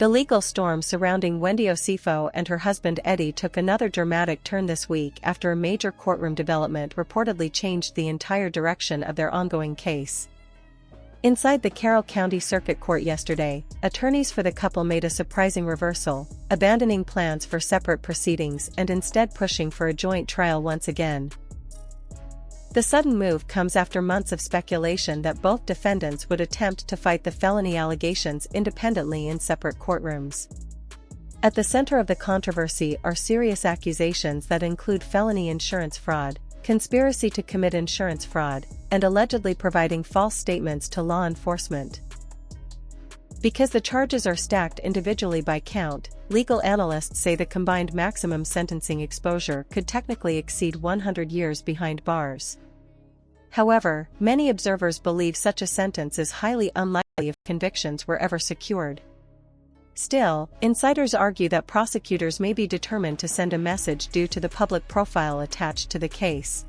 The legal storm surrounding Wendy Osefo and her husband Eddie took another dramatic turn this week after a major courtroom development reportedly changed the entire direction of their ongoing case. Inside the Carroll County Circuit Court yesterday, attorneys for the couple made a surprising reversal, abandoning plans for separate proceedings and instead pushing for a joint trial once again. The sudden move comes after months of speculation that both defendants would attempt to fight the felony allegations independently in separate courtrooms. At the center of the controversy are serious accusations that include felony insurance fraud, conspiracy to commit insurance fraud, and allegedly providing false statements to law enforcement. Because the charges are stacked individually by count, legal analysts say the combined maximum sentencing exposure could technically exceed 100 years behind bars. However, many observers believe such a sentence is highly unlikely if convictions were ever secured. Still, insiders argue that prosecutors may be determined to send a message due to the public profile attached to the case.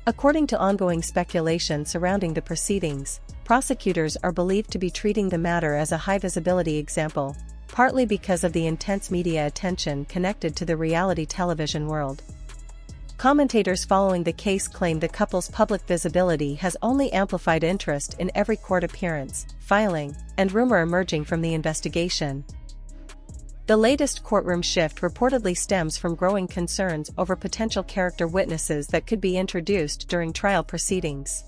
According to ongoing speculation surrounding the proceedings, prosecutors are believed to be treating the matter as a high-visibility example, partly because of the intense media attention connected to the reality television world. Commentators following the case claim the couple's public visibility has only amplified interest in every court appearance, filing, and rumor emerging from the investigation. The latest courtroom shift reportedly stems from growing concerns over potential character witnesses that could be introduced during trial proceedings.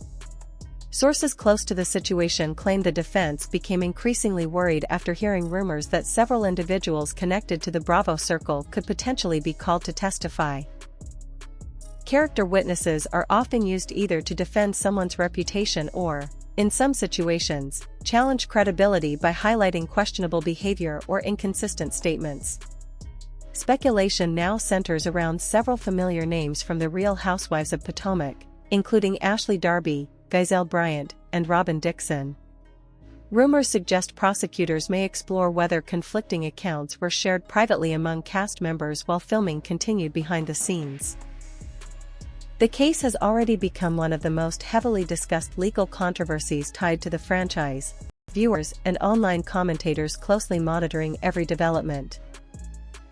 Sources close to the situation claim the defense became increasingly worried after hearing rumors that several individuals connected to the Bravo circle could potentially be called to testify. Character witnesses are often used either to defend someone's reputation or, in some situations, challenge credibility by highlighting questionable behavior or inconsistent statements. Speculation now centers around several familiar names from the Real Housewives of Potomac, including Ashley Darby, Giselle Bryant, and Robin Dixon. Rumors suggest prosecutors may explore whether conflicting accounts were shared privately among cast members while filming continued behind the scenes. The case has already become one of the most heavily discussed legal controversies tied to the franchise, viewers and online commentators closely monitoring every development.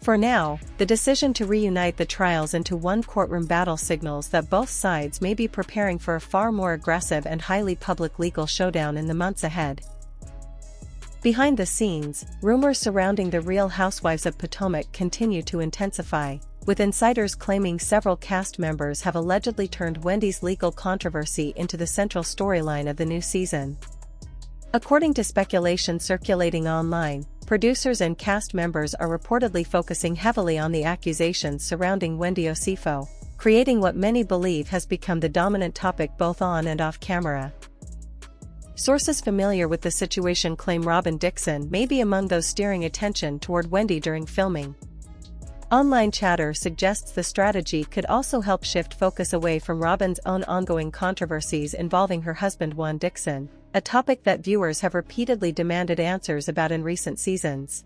For now, the decision to reunite the trials into one courtroom battle signals that both sides may be preparing for a far more aggressive and highly public legal showdown in the months ahead. Behind the scenes, rumors surrounding the Real Housewives of Potomac continue to intensify, with insiders claiming several cast members have allegedly turned Wendy's legal controversy into the central storyline of the new season. According to speculation circulating online, producers and cast members are reportedly focusing heavily on the accusations surrounding Wendy Osefo, creating what many believe has become the dominant topic both on and off camera. Sources familiar with the situation claim Robin Dixon may be among those steering attention toward Wendy during filming. Online chatter suggests the strategy could also help shift focus away from Robin's own ongoing controversies involving her husband Juan Dixon, a topic that viewers have repeatedly demanded answers about in recent seasons.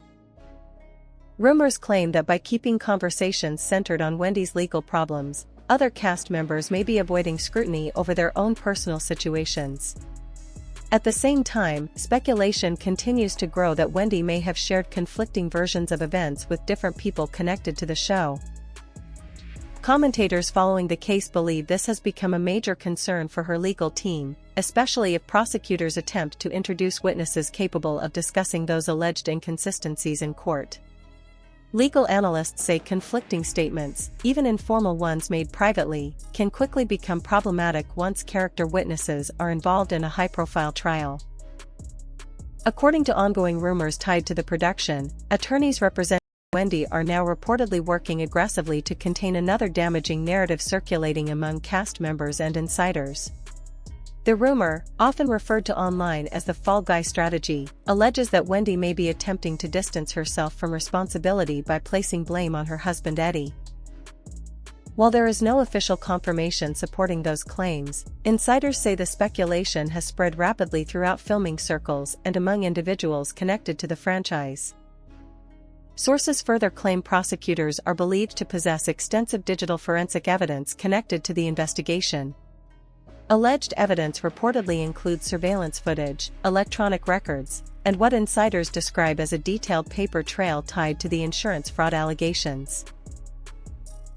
Rumors claim that by keeping conversations centered on Wendy's legal problems, other cast members may be avoiding scrutiny over their own personal situations. At the same time, speculation continues to grow that Wendy may have shared conflicting versions of events with different people connected to the show. Commentators following the case believe this has become a major concern for her legal team, especially if prosecutors attempt to introduce witnesses capable of discussing those alleged inconsistencies in court. Legal analysts say conflicting statements, even informal ones made privately, can quickly become problematic once character witnesses are involved in a high-profile trial. According to ongoing rumors tied to the production, attorneys representing Wendy are now reportedly working aggressively to contain another damaging narrative circulating among cast members and insiders. The rumor, often referred to online as the fall guy strategy, alleges that Wendy may be attempting to distance herself from responsibility by placing blame on her husband Eddie. While there is no official confirmation supporting those claims, insiders say the speculation has spread rapidly throughout filming circles and among individuals connected to the franchise. Sources further claim prosecutors are believed to possess extensive digital forensic evidence connected to the investigation. Alleged evidence reportedly includes surveillance footage, electronic records, and what insiders describe as a detailed paper trail tied to the insurance fraud allegations.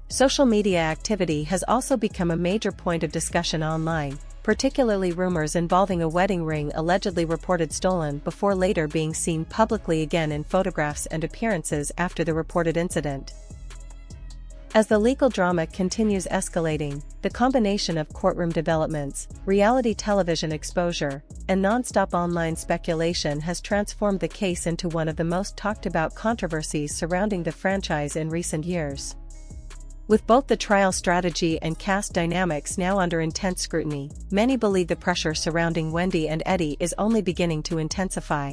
Social media activity has also become a major point of discussion online, particularly rumors involving a wedding ring allegedly reported stolen before later being seen publicly again in photographs and appearances after the reported incident. As the legal drama continues escalating, the combination of courtroom developments, reality television exposure, and non-stop online speculation has transformed the case into one of the most talked-about controversies surrounding the franchise in recent years. With both the trial strategy and cast dynamics now under intense scrutiny, many believe the pressure surrounding Wendy and Eddie is only beginning to intensify.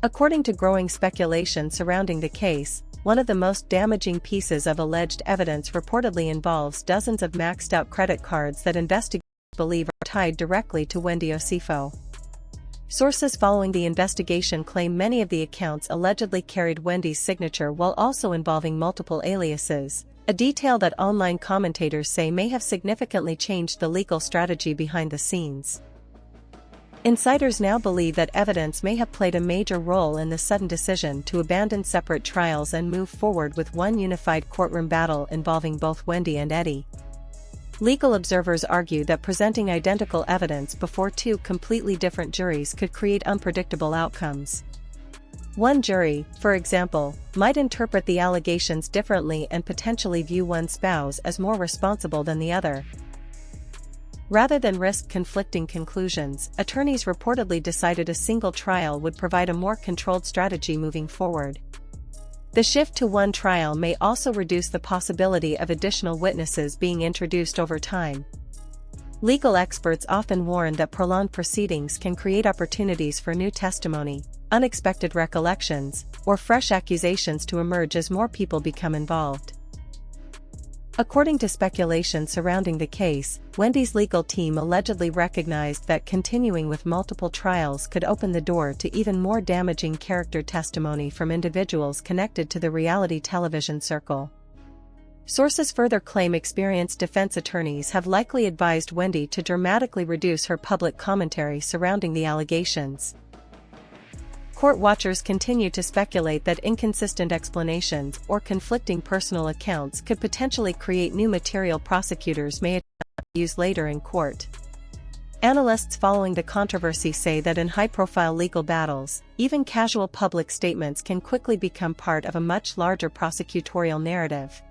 According to growing speculation surrounding the case, one of the most damaging pieces of alleged evidence reportedly involves dozens of maxed-out credit cards that investigators believe are tied directly to Wendy Osefo. Sources following the investigation claim many of the accounts allegedly carried Wendy's signature while also involving multiple aliases, a detail that online commentators say may have significantly changed the legal strategy behind the scenes. Insiders now believe that evidence may have played a major role in the sudden decision to abandon separate trials and move forward with one unified courtroom battle involving both Wendy and Eddie. Legal observers argue that presenting identical evidence before two completely different juries could create unpredictable outcomes. One jury, for example, might interpret the allegations differently and potentially view one spouse as more responsible than the other. Rather than risk conflicting conclusions, attorneys reportedly decided a single trial would provide a more controlled strategy moving forward. The shift to one trial may also reduce the possibility of additional witnesses being introduced over time. Legal experts often warn that prolonged proceedings can create opportunities for new testimony, unexpected recollections, or fresh accusations to emerge as more people become involved. According to speculation surrounding the case, Wendy's legal team allegedly recognized that continuing with multiple trials could open the door to even more damaging character testimony from individuals connected to the reality television circle. Sources further claim experienced defense attorneys have likely advised Wendy to dramatically reduce her public commentary surrounding the allegations. Court watchers continue to speculate that inconsistent explanations or conflicting personal accounts could potentially create new material prosecutors may use later in court. Analysts following the controversy say that in high-profile legal battles, even casual public statements can quickly become part of a much larger prosecutorial narrative.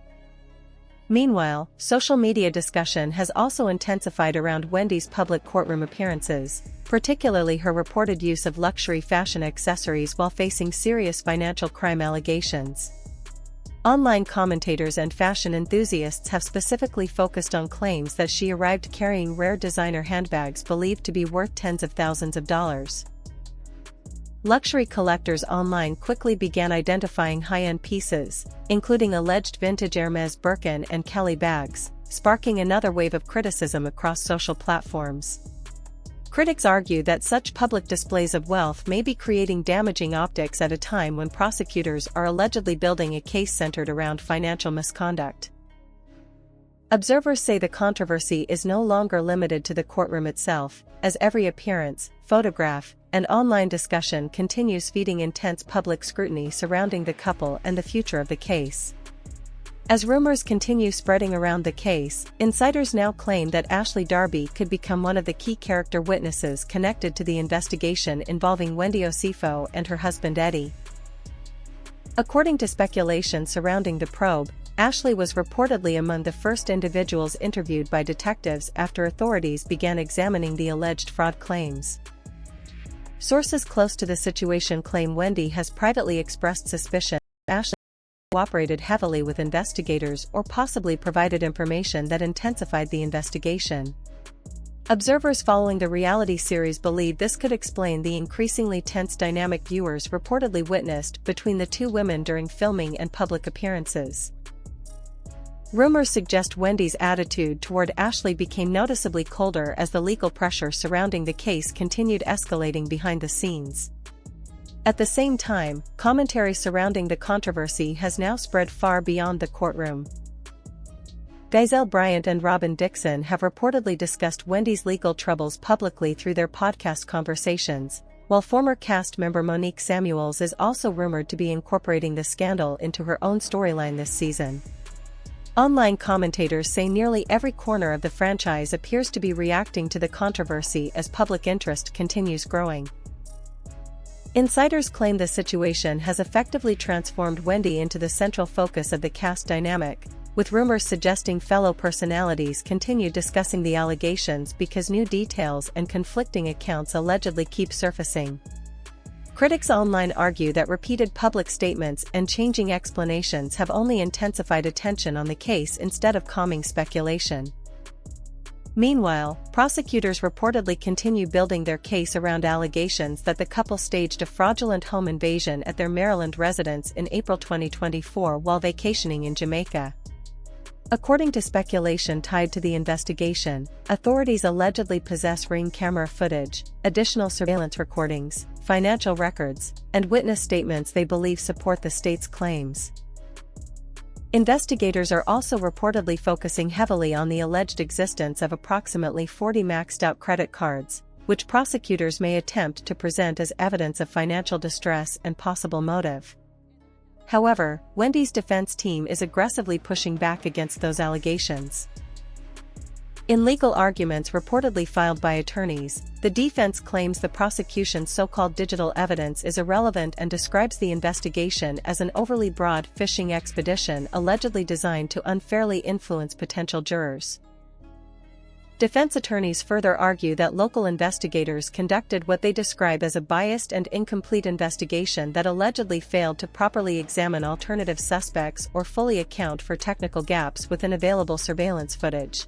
Meanwhile, social media discussion has also intensified around Wendy's public courtroom appearances, particularly her reported use of luxury fashion accessories while facing serious financial crime allegations. Online commentators and fashion enthusiasts have specifically focused on claims that she arrived carrying rare designer handbags believed to be worth tens of thousands of dollars. Luxury collectors online quickly began identifying high-end pieces, including alleged vintage Hermès Birkin and Kelly bags, sparking another wave of criticism across social platforms. Critics argue that such public displays of wealth may be creating damaging optics at a time when prosecutors are allegedly building a case centered around financial misconduct. Observers say the controversy is no longer limited to the courtroom itself, as every appearance, photograph, and online discussion continues feeding intense public scrutiny surrounding the couple and the future of the case. As rumors continue spreading around the case, insiders now claim that Ashley Darby could become one of the key character witnesses connected to the investigation involving Wendy Osefo and her husband Eddie. According to speculation surrounding the probe, Ashley was reportedly among the first individuals interviewed by detectives after authorities began examining the alleged fraud claims. Sources close to the situation claim Wendy has privately expressed suspicion that Ashley cooperated heavily with investigators or possibly provided information that intensified the investigation. Observers following the reality series believe this could explain the increasingly tense dynamic viewers reportedly witnessed between the two women during filming and public appearances. Rumors suggest Wendy's attitude toward Ashley became noticeably colder as the legal pressure surrounding the case continued escalating behind the scenes. At the same time, commentary surrounding the controversy has now spread far beyond the courtroom. Gizelle Bryant and Robin Dixon have reportedly discussed Wendy's legal troubles publicly through their podcast conversations, while former cast member Monique Samuels is also rumored to be incorporating the scandal into her own storyline this season. Online commentators say nearly every corner of the franchise appears to be reacting to the controversy as public interest continues growing. Insiders claim the situation has effectively transformed Wendy into the central focus of the cast dynamic, with rumors suggesting fellow personalities continue discussing the allegations because new details and conflicting accounts allegedly keep surfacing. Critics online argue that repeated public statements and changing explanations have only intensified attention on the case instead of calming speculation. Meanwhile, prosecutors reportedly continue building their case around allegations that the couple staged a fraudulent home invasion at their Maryland residence in April 2024 while vacationing in Jamaica. According to speculation tied to the investigation, authorities allegedly possess ring camera footage, additional surveillance recordings, financial records, and witness statements they believe support the state's claims. Investigators are also reportedly focusing heavily on the alleged existence of approximately 40 maxed-out credit cards, which prosecutors may attempt to present as evidence of financial distress and possible motive. However, Wendy's defense team is aggressively pushing back against those allegations. In legal arguments reportedly filed by attorneys, the defense claims the prosecution's so-called digital evidence is irrelevant and describes the investigation as an overly broad fishing expedition allegedly designed to unfairly influence potential jurors. Defense attorneys further argue that local investigators conducted what they describe as a biased and incomplete investigation that allegedly failed to properly examine alternative suspects or fully account for technical gaps within available surveillance footage.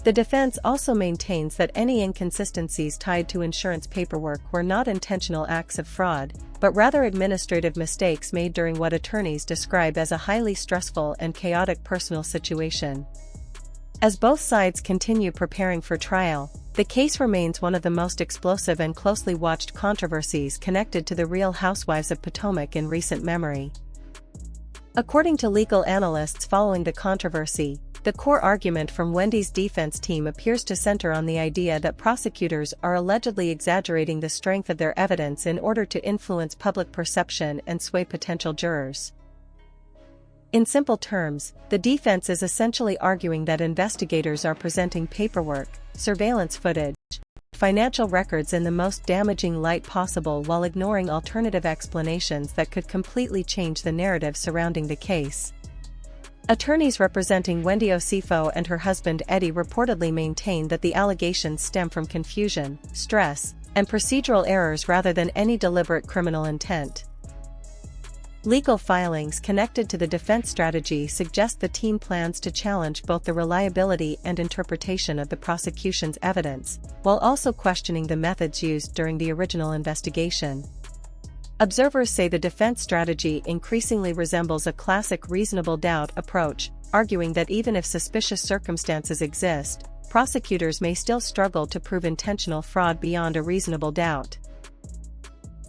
The defense also maintains that any inconsistencies tied to insurance paperwork were not intentional acts of fraud, but rather administrative mistakes made during what attorneys describe as a highly stressful and chaotic personal situation. As both sides continue preparing for trial, the case remains one of the most explosive and closely watched controversies connected to the Real Housewives of Potomac in recent memory. According to legal analysts following the controversy, the core argument from Wendy's defense team appears to center on the idea that prosecutors are allegedly exaggerating the strength of their evidence in order to influence public perception and sway potential jurors. In simple terms, the defense is essentially arguing that investigators are presenting paperwork, surveillance footage, financial records in the most damaging light possible while ignoring alternative explanations that could completely change the narrative surrounding the case. Attorneys representing Wendy Osefo and her husband Eddie reportedly maintain that the allegations stem from confusion, stress, and procedural errors rather than any deliberate criminal intent. Legal filings connected to the defense strategy suggest the team plans to challenge both the reliability and interpretation of the prosecution's evidence, while also questioning the methods used during the original investigation. Observers say the defense strategy increasingly resembles a classic reasonable doubt approach, arguing that even if suspicious circumstances exist, prosecutors may still struggle to prove intentional fraud beyond a reasonable doubt.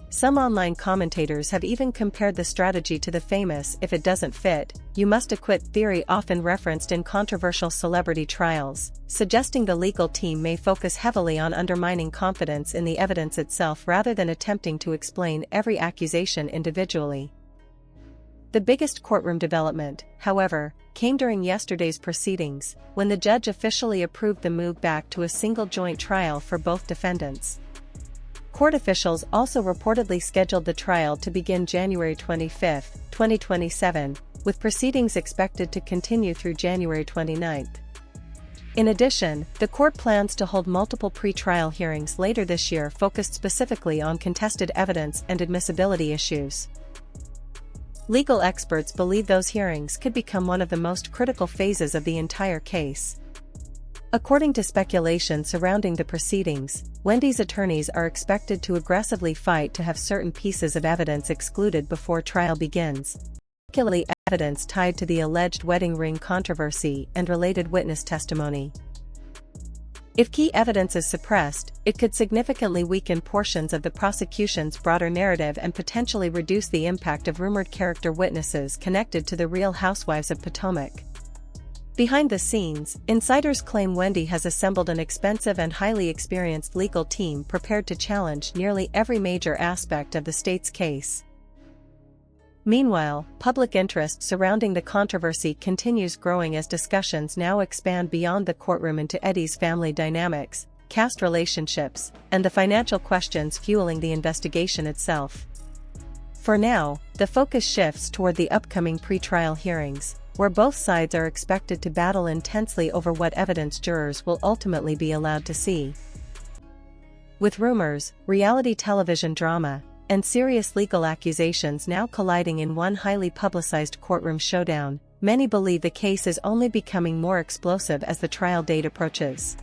Some online commentators have even compared the strategy to the famous "if it doesn't fit, you must acquit" theory often referenced in controversial celebrity trials, suggesting the legal team may focus heavily on undermining confidence in the evidence itself rather than attempting to explain every accusation individually. The biggest courtroom development, however, came during yesterday's proceedings, when the judge officially approved the move back to a single joint trial for both defendants. Court officials also reportedly scheduled the trial to begin January 25, 2027, with proceedings expected to continue through January 29. In addition, the court plans to hold multiple pre-trial hearings later this year focused specifically on contested evidence and admissibility issues. Legal experts believe those hearings could become one of the most critical phases of the entire case. According to speculation surrounding the proceedings, Wendy's attorneys are expected to aggressively fight to have certain pieces of evidence excluded before trial begins, particularly evidence tied to the alleged wedding ring controversy and related witness testimony. If key evidence is suppressed, it could significantly weaken portions of the prosecution's broader narrative and potentially reduce the impact of rumored character witnesses connected to the Real Housewives of Potomac. Behind the scenes, insiders claim Wendy has assembled an expensive and highly experienced legal team prepared to challenge nearly every major aspect of the state's case. Meanwhile, public interest surrounding the controversy continues growing as discussions now expand beyond the courtroom into Eddie's family dynamics, caste relationships, and the financial questions fueling the investigation itself. For now, the focus shifts toward the upcoming pretrial hearings, where both sides are expected to battle intensely over what evidence jurors will ultimately be allowed to see. With rumors, reality television drama, and serious legal accusations now colliding in one highly publicized courtroom showdown, many believe the case is only becoming more explosive as the trial date approaches.